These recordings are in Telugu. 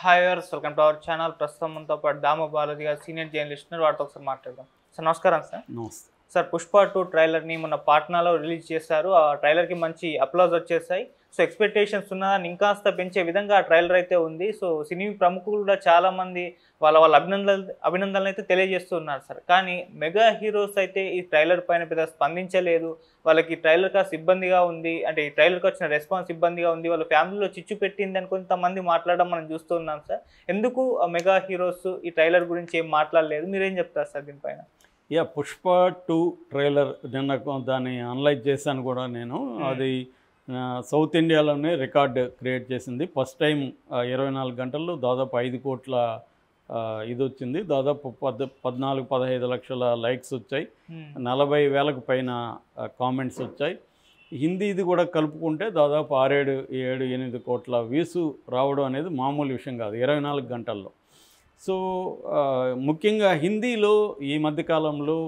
Hi viewers, welcome to our channel. ప్రస్తుతం మనతో పాటు దామ బాలాజీ గారు, సీనియర్ జర్నలిస్ట్ ఉన్నారు. వారితో ఒకసారి మాట్లాడదాం. సార్ నమస్కారం. సార్ నమస్తే. సార్, పుష్ప 2 ట్రైలర్ని మొన్న పాట్నాలో రిలీజ్ చేశారు. ఆ ట్రైలర్కి మంచి అప్లాజ్ వచ్చేసాయి. సో ఎక్స్పెక్టేషన్స్ ఉన్నదాన్ని ఇంకాస్త పెంచే విధంగా ఆ ట్రైలర్ అయితే ఉంది. సో సినీ ప్రముఖులు కూడా చాలామంది వాళ్ళ అభినందనలు అయితే తెలియజేస్తూ ఉన్నారు సార్. కానీ మెగా హీరోస్ అయితే ఈ ట్రైలర్ పైన పెద్ద స్పందించలేదు. వాళ్ళకి ట్రైలర్ కాస్త ఇబ్బందిగా ఉంది, అంటే ఈ ట్రైలర్కి వచ్చిన రెస్పాన్స్ ఇబ్బందిగా ఉంది, వాళ్ళ ఫ్యామిలీలో చిచ్చు పెట్టింది అని కొంతమంది మాట్లాడడం మనం చూస్తూ ఉన్నాం సార్. ఎందుకు మెగా హీరోస్ ఈ ట్రైలర్ గురించి ఏం మాట్లాడలేదు? మీరేం చెప్తారు సార్ దీనిపైన? పుష్ప 2 ట్రైలర్ నిన్న దాన్ని అనలైజ్ చేశాను కూడా నేను. అది సౌత్ ఇండియాలోనే రికార్డ్ క్రియేట్ చేసింది. ఫస్ట్ టైం 24 గంటల్లో దాదాపు 5 కోట్ల ఇది వచ్చింది. దాదాపు 14-15 లక్షల లైక్స్ వచ్చాయి, 40,000కు పైన కామెంట్స్ వచ్చాయి. హిందీది కూడా కలుపుకుంటే దాదాపు 6-7-8 కోట్ల వ్యూస్ రావడం అనేది మామూలు విషయం కాదు 24 గంటల్లో. సో ముఖ్యంగా హిందీలో ఈ మధ్యకాలంలో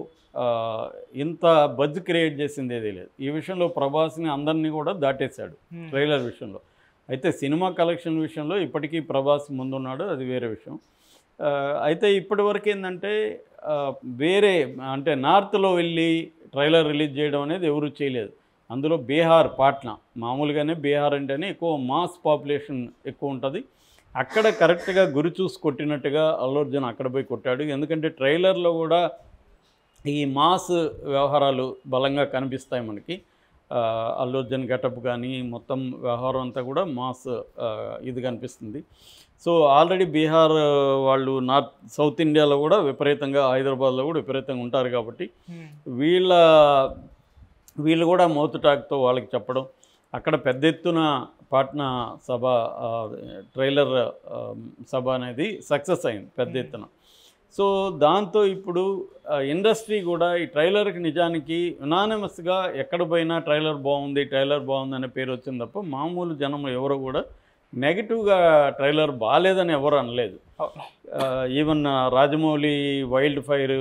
ఇంత బజ్ క్రియేట్ చేసింది ఏదీ లేదు. ఈ విషయంలో ప్రభాస్ని అందరినీ కూడా దాటేశాడు ట్రైలర్ విషయంలో. అయితే సినిమా కలెక్షన్ విషయంలో ఇప్పటికీ ప్రభాస్ ముందున్నాడు, అది వేరే విషయం. అయితే ఇప్పటివరకు ఏంటంటే వేరే అంటే నార్త్లో వెళ్ళి ట్రైలర్ రిలీజ్ చేయడం అనేది ఎవరు చేయలేదు. అందులో బీహార్, పాట్నా, మామూలుగానే బీహార్ అంటేనే ఎక్కువ మాస్ పాపులేషన్ ఎక్కువ ఉంటుంది. అక్కడ కరెక్ట్గా గురి చూసి కొట్టినట్టుగా అల్లు అర్జున్ అక్కడ పోయి కొట్టాడు. ఎందుకంటే ట్రైలర్లో కూడా ఈ మాస్ వ్యవహారాలు బలంగా కనిపిస్తాయి మనకి. అల్లు అర్జున్ గెటప్ కానీ మొత్తం వ్యవహారం అంతా కూడా మాస్ ఇది కనిపిస్తుంది. సో ఆల్రెడీ బీహార్ వాళ్ళు సౌత్ ఇండియాలో కూడా విపరీతంగా, హైదరాబాద్లో కూడా విపరీతంగా ఉంటారు కాబట్టి వీళ్ళు కూడా మౌత్ టాక్తో వాళ్ళకి చెప్పడం, అక్కడ పెద్ద ఎత్తున పాట్నా సభ ట్రైలర్ సభ అనేది సక్సెస్ అయింది పెద్ద ఎత్తున. సో దాంతో ఇప్పుడు ఇండస్ట్రీ కూడా ఈ ట్రైలర్కి నిజానికి యునానిమస్గా ఎక్కడ పోయినా ట్రైలర్ బాగుంది అనే పేరు వచ్చింది తప్ప మామూలు జనం ఎవరు కూడా నెగిటివ్గా ట్రైలర్ బాగాలేదని ఎవరు అనలేదు. ఈవెన్ రాజమౌళి వైల్డ్ ఫైర్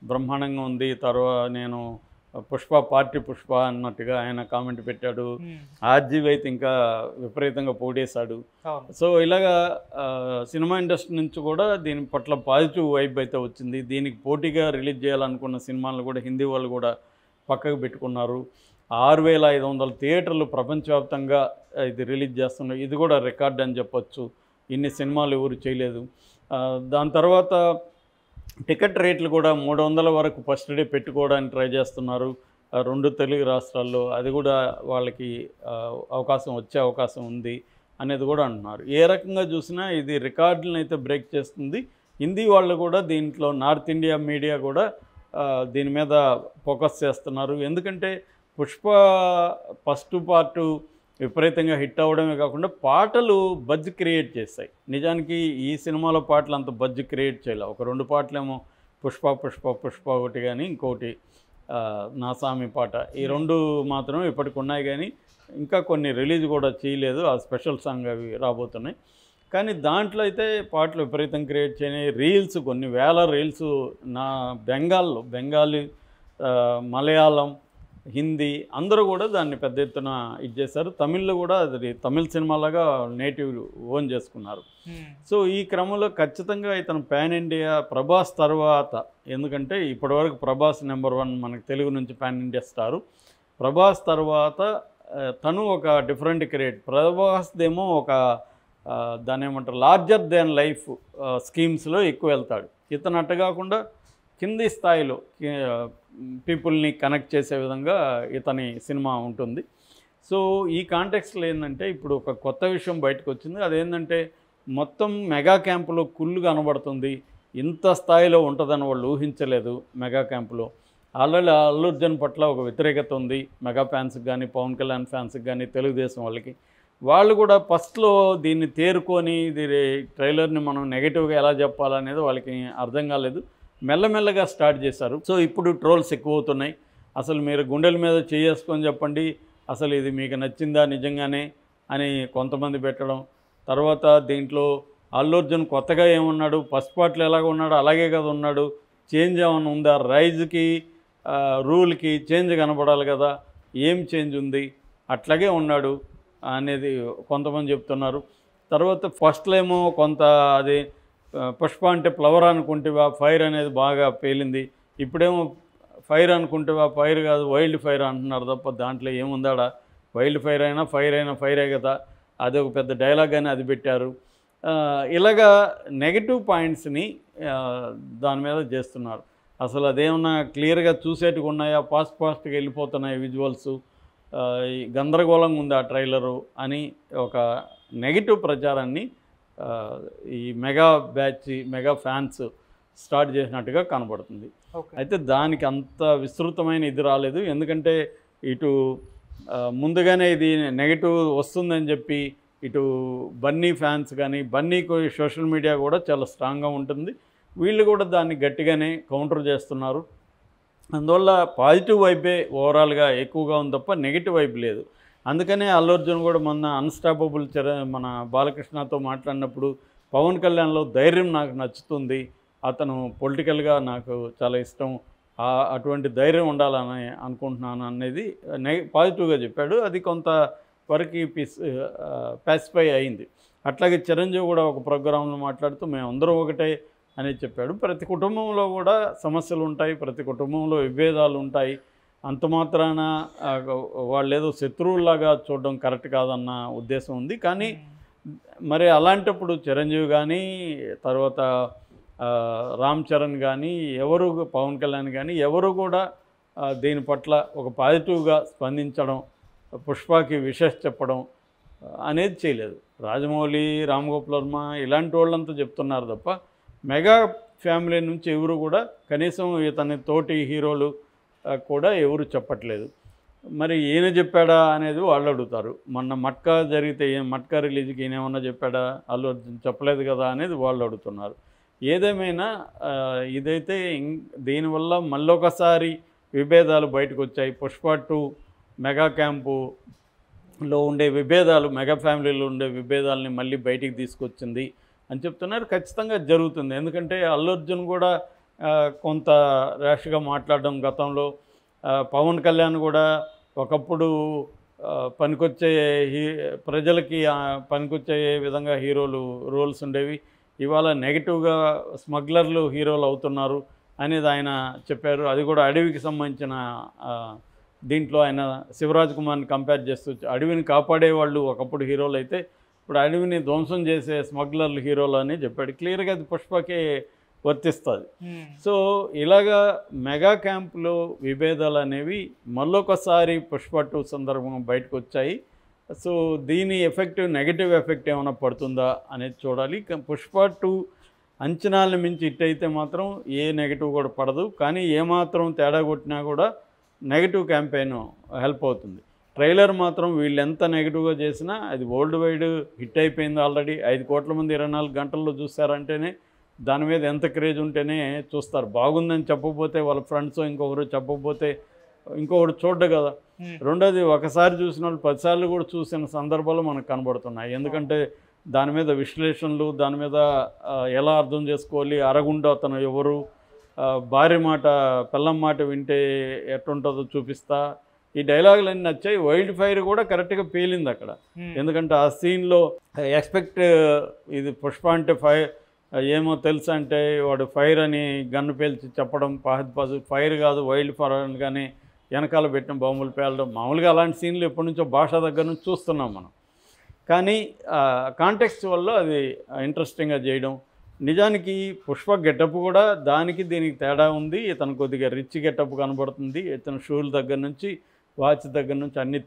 బ్రహ్మాండంగా ఉంది, తర్వాత నేను పుష్ప పార్టీ పుష్ప అన్నట్టుగా ఆయన కామెంట్ పెట్టాడు. ఆర్జీవి అయితే ఇంకా విపరీతంగా పోడేశాడు. సో ఇలాగా సినిమా ఇండస్ట్రీ నుంచి కూడా దీని పట్ల పాజిటివ్ వైబ్ అయితే వచ్చింది. దీనికి పోటీగా రిలీజ్ చేయాలనుకున్న సినిమాలను కూడా హిందీ వాళ్ళు కూడా పక్కకు పెట్టుకున్నారు. 6,500 థియేటర్లు ప్రపంచవ్యాప్తంగా ఇది రిలీజ్ చేస్తున్నారు. ఇది కూడా రికార్డ్ అని చెప్పొచ్చు. ఇన్ని సినిమాలు ఎవరు చేయలేదు. దాని తర్వాత టికెట్ రేట్లు కూడా 300 వరకు ఫస్ట్ డే పెట్టుకోవడానికి ట్రై చేస్తున్నారు 2 తెలుగు రాష్ట్రాల్లో. అది కూడా వాళ్ళకి వచ్చే అవకాశం ఉంది అనేది కూడా అంటున్నారు. ఏ రకంగా చూసినా ఇది రికార్డులను అయితే బ్రేక్ చేస్తుంది. హిందీ వాళ్ళు కూడా దీంట్లో నార్త్ ఇండియా మీడియా కూడా దీని మీద ఫోకస్ చేస్తున్నారు. ఎందుకంటే పుష్ప ఫస్ట్ పార్టు విపరీతంగా హిట్ అవ్వడమే కాకుండా పాటలు బజ్ క్రియేట్ చేస్తాయి. నిజానికి ఈ సినిమాలో పాటలు అంత బజ్ క్రియేట్ చేయలే. ఒక 2 పాటలేమో పుష్ప ఒకటి కానీ ఇంకోటి నాసామి పాట, ఈ 2 మాత్రమే ఇప్పటికి ఉన్నాయి. కానీ ఇంకా కొన్ని రిలీజ్ కూడా చేయలేదు. ఆ స్పెషల్ సాంగ్ అవి రాబోతున్నాయి. కానీ దాంట్లో అయితే పాటలు విపరీతం క్రియేట్ చేయని రీల్స్, కొన్ని వేల రీల్స్ బెంగాలీ, మలయాళం, హిందీ అందరూ కూడా దాన్ని పెద్ద ఎత్తున ఇది చేశారు. తమిళ్లో కూడా అది తమిళ సినిమాలాగా నేటివ్ ఓన్ చేసుకున్నారు. సో ఈ క్రమంలో ఖచ్చితంగా ఇతను పాన్ ఇండియా ప్రభాస్ తర్వాత, ఎందుకంటే ఇప్పటివరకు ప్రభాస్ నెంబర్ 1 మనకు తెలుగు నుంచి పాన్ ఇండియా స్టారు. ప్రభాస్ తర్వాత తను ఒక డిఫరెంట్ క్రియేట్. ప్రభాస్దేమో ఒక దాని ఏమంటారు లార్జర్ దాన్ లైఫ్ స్కీమ్స్లో ఎక్కువ వెళ్తాడు. ఇతను అట్ట కాకుండా కింది స్థాయిలో పీపుల్ని కనెక్ట్ చేసే విధంగా ఇతని సినిమా ఉంటుంది. సో ఈ కాంటెక్స్లో ఏంటంటే ఇప్పుడు ఒక కొత్త విషయం బయటకు వచ్చింది. అదేంటంటే మొత్తం మెగా క్యాంపులో కుళ్ళు కనబడుతుంది. ఇంత స్థాయిలో ఉంటుందని వాళ్ళు ఊహించలేదు. మెగా క్యాంపులో ఆల్రెడీ అల్లు అర్జున్ పట్ల ఒక వ్యతిరేకత ఉంది మెగా ఫ్యాన్స్కి కానీ, పవన్ కళ్యాణ్ ఫ్యాన్స్కి కానీ, తెలుగుదేశం వాళ్ళకి. వాళ్ళు కూడా ఫస్ట్లో దీన్ని తేరుకొని ట్రైలర్ని మనం నెగిటివ్గా ఎలా చెప్పాలనేది వాళ్ళకి అర్థం కాలేదు. మెల్లమెల్లగా స్టార్ట్ చేశారు. సో ఇప్పుడు ట్రోల్స్ ఎక్కువ అవుతున్నాయి. అసలు మీరు గుండెల మీద చేసుకొని చెప్పండి, అసలు ఇది మీకు నచ్చిందా నిజంగానే అని కొంతమంది పెట్టడం. తర్వాత దీంట్లో అల్లు అర్జున్ కొత్తగా ఏమన్నాడు, ఫస్ట్ పార్ట్లో ఎలాగ ఉన్నాడు అలాగే కదా ఉన్నాడు, చేంజ్ ఏమైనా ఉందా, రైజ్కి రూల్కి చేంజ్ కనపడాలి కదా, ఏం చేంజ్ ఉంది, అట్లాగే ఉన్నాడు అనేది కొంతమంది చెప్తున్నారు. తర్వాత ఫస్ట్లో ఏమో కొంత అది పుష్ప అంటే ఫ్లవర్ అనుకుంటేవా ఫైర్ అనేది బాగా పేలింది. ఇప్పుడేమో ఫైర్ అనుకుంటేవా ఫైర్ కాదు వైల్డ్ ఫైర్ అంటున్నారు తప్ప దాంట్లో ఏముందాడా, వైల్డ్ ఫైర్ అయినా ఫైరే కదా, అది ఒక పెద్ద డైలాగ్ అని అది పెట్టారు. ఇలాగా నెగటివ్ పాయింట్స్ని దాని మీద చేస్తున్నారు. అసలు అదేమన్నా క్లియర్గా చూసేట్టుగా ఉన్నాయా, ఫాస్ట్గా వెళ్ళిపోతున్నాయి విజువల్స్, గందరగోళంగా ఉంది ఆ ట్రైలరు అని ఒక నెగిటివ్ ప్రచారాన్ని ఈ మెగా ఫ్యాన్స్ స్టార్ట్ చేసినట్టుగా కనబడుతుంది. అయితే దానికి అంత విస్తృతమైన ఇది రాలేదు. ఎందుకంటే ఇటు ముందుగానే ఇది నెగిటివ్ వస్తుందని చెప్పి ఇటు బన్నీ ఫ్యాన్స్ కానీ, బన్నీకి సోషల్ మీడియా కూడా చాలా స్ట్రాంగ్గా ఉంటుంది, వీళ్ళు కూడా దాన్ని గట్టిగానే కౌంటర్ చేస్తున్నారు. అందువల్ల పాజిటివ్ వైపే ఓవరాల్గా ఎక్కువగా ఉంది తప్ప నెగిటివ్ వైపు లేదు. అందుకనే అల్లు అర్జున్ కూడా మొన్న అన్స్టాపబుల్ మన బాలకృష్ణతో మాట్లాడినప్పుడు పవన్ కళ్యాణ్లో ధైర్యం నాకు నచ్చుతుంది, అతను పొలిటికల్గా నాకు చాలా ఇష్టం, అటువంటి ధైర్యం ఉండాలని అనుకుంటున్నాను అనేది పాజిటివ్గా చెప్పాడు. అది కొంత వరకు పాసిఫై అయింది. అట్లాగే చిరంజీవి కూడా ఒక ప్రోగ్రాంలో మాట్లాడుతూ మేమందరం ఒకటే అని చెప్పాడు. ప్రతి కుటుంబంలో కూడా సమస్యలు ఉంటాయి, ప్రతి కుటుంబంలో విభేదాలు ఉంటాయి, అంత మాత్రాన వాళ్ళు ఏదో శత్రువుల్లాగా చూడడం కరెక్ట్ కాదన్న ఉద్దేశం ఉంది. కానీ మరి అలాంటప్పుడు చిరంజీవి కానీ, తర్వాత రామ్ చరణ్ కానీ, ఎవరు పవన్ కళ్యాణ్ కానీ ఎవరు కూడా దీని పట్ల ఒక పాజిటివ్గా స్పందించడం, పుష్పకి విషెస్ చెప్పడం అనేది చేయలేదు. రాజమౌళి, రామ్ గోపాల్ వర్మ ఇలాంటి వాళ్ళంతా చెప్తున్నారు తప్ప మెగా ఫ్యామిలీ నుంచి ఎవరు కూడా కనీసం ఇతని తోటి హీరోలు కూడా ఎవరు చెప్పట్లేదు. మరి ఈయన చెప్పాడా అనేది వాళ్ళు అడుగుతారు. మొన్న మట్కా జరిగితే మట్కా రిలీజ్కి ఈయన ఏమన్నా చెప్పాడా, అల్లు అర్జున్ చెప్పలేదు కదా అనేది వాళ్ళు అడుగుతున్నారు. ఏదేమైనా ఇదైతే దీనివల్ల మళ్ళొకసారి విభేదాలు బయటకు వచ్చాయి. పుష్ప 2 మెగా క్యాంపులో ఉండే విభేదాలు, మెగా ఫ్యామిలీలో ఉండే విభేదాలని మళ్ళీ బయటికి తీసుకొచ్చింది అని చెప్తున్నారు. ఖచ్చితంగా జరుగుతుంది. ఎందుకంటే అల్లు అర్జున్ కూడా కొంత ర్యాష్గా మాట్లాడడం గతంలో, పవన్ కళ్యాణ్ కూడా ఒకప్పుడు పనికొచ్చే ప్రజలకి పనికొచ్చే విధంగా రోల్స్ ఉండేవి, ఇవాళ నెగిటివ్గా స్మగ్లర్లు హీరోలు అవుతున్నారు అనేది ఆయన చెప్పారు. అది కూడా అడవికి సంబంధించిన దీంట్లో ఆయన శివరాజ్ కుమార్ని కంపేర్ చేస్తూ అడవిని కాపాడేవాళ్ళు ఒకప్పుడు హీరోలు అయితే ఇప్పుడు అడవిని ధ్వంసం చేసే స్మగ్లర్లు హీరోలు అని చెప్పాడు. క్లియర్గా అది పుష్పకే వర్తిస్తుంది. సో ఇలాగా మెగా క్యాంపులో విభేదాలు అనేవి మళ్ళొకసారి పుష్ప 2 సందర్భంగా బయటకు వచ్చాయి. సో దీని నెగటివ్ ఎఫెక్ట్ ఏమైనా పడుతుందా అనేది చూడాలి. పుష్ప 2 అంచనాలను మించి హిట్ అయితే మాత్రం ఏ నెగిటివ్ కూడా పడదు. కానీ ఏమాత్రం తేడా కొట్టినా కూడా నెగిటివ్ క్యాంపెయిన్ హెల్ప్ అవుతుంది. ట్రైలర్ మాత్రం వీళ్ళు ఎంత నెగిటివ్గా చేసినా అది వరల్డ్ వైడ్ హిట్ అయిపోయింది. ఆల్రెడీ 5 కోట్ల మంది 24 గంటల్లో చూస్తారంటేనే దాని మీద ఎంత క్రేజ్ ఉంటేనే చూస్తారు. బాగుందని చెప్పకపోతే వాళ్ళ ఫ్రెండ్స్ ఇంకొకరు చెప్పకపోతే ఇంకొకరు చూడ్డు కదా. రెండోది ఒకసారి చూసిన వాళ్ళు 10 సార్లు కూడా చూసిన సందర్భాలు మనకు కనబడుతున్నాయి. ఎందుకంటే దాని మీద విశ్లేషణలు, దాని మీద ఎలా అర్థం చేసుకోవాలి, అరగుండా అతను ఎవరు, భార్య మాట పిల్లం మాట వింటే ఎట్టుంటుందో చూపిస్తా, ఈ డైలాగులన్నీ నచ్చాయి. వైల్డ్ ఫైర్ కూడా కరెక్ట్గా పేలింది అక్కడ. ఎందుకంటే ఆ సీన్లో ఇది పుష్ప అంటే ఫైర్ ఏమో తెలుసు అంటే వాడు ఫైర్ అని గన్ను పేల్చి చెప్పడం, ఫైర్ కాదు వైల్డ్ ఫైర్ అని కానీ వెనకాల పెట్టిన బాంబులు పేలడం, మామూలుగా అలాంటి సీన్లు ఎప్పటి నుంచో భాష దగ్గర నుంచి చూస్తున్నాం మనం. కానీ కాంటెక్స్ట్ వల్ల అది ఇంట్రెస్టింగ్గా చేయడం. నిజానికి పుష్ప గెటప్ కూడా దానికి దీనికి తేడా ఉంది. ఇతను కొద్దిగా రిచ్ గెటప్ కనబడుతుంది. ఇతను షూల దగ్గర నుంచి వాచ్ దగ్గర నుంచి అన్ని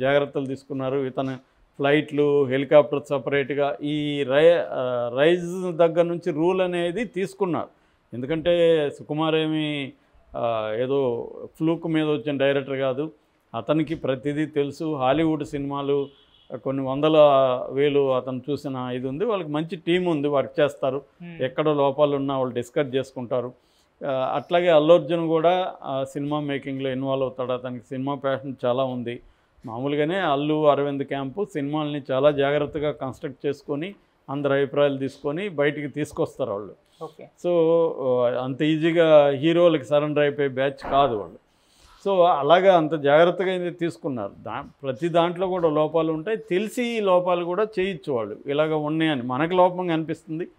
జాగ్రత్తలు తీసుకున్నారు. ఇతను ఫ్లైట్లు, హెలికాప్టర్ సపరేట్గా ఈ రైజ్ దగ్గర నుంచి రూల్ అనేది తీసుకున్నారు. ఎందుకంటే సుకుమార్ ఏమి ఏదో ఫ్లూక్ మీద వచ్చిన డైరెక్టర్ కాదు, అతనికి ప్రతిదీ తెలుసు. హాలీవుడ్ సినిమాలు కొన్ని 100,000 అతను చూసిన ఇది ఉంది. వాళ్ళకి మంచి టీం ఉంది, వర్క్ చేస్తారు. ఎక్కడ లోపాలు ఉన్నా వాళ్ళు డిస్కస్ చేసుకుంటారు. అట్లాగే అల్లు అర్జున్ కూడా సినిమా మేకింగ్లో ఇన్వాల్వ్ అవుతాడు. అతనికి సినిమా ప్యాషన్ చాలా ఉంది. మామూలుగానే అల్లు అరవింద్ క్యాంపు సినిమాల్ని చాలా జాగ్రత్తగా కన్స్ట్రక్ట్ చేసుకొని అందరి అభిప్రాయాలు తీసుకొని బయటికి తీసుకొస్తారు వాళ్ళు. సో అంత ఈజీగా హీరోలకి సరెండర్ అయిపోయే బ్యాచ్ కాదు వాళ్ళు. సో అలాగా అంత జాగ్రత్తగా అయితే తీసుకున్నారు. ప్రతి దాంట్లో కూడా లోపాలు ఉంటాయి, తెలిసి ఈ లోపాలు కూడా చేయొచ్చు వాళ్ళు ఇలాగ ఉన్నాయని. మనకు లోపంగా అనిపిస్తుంది,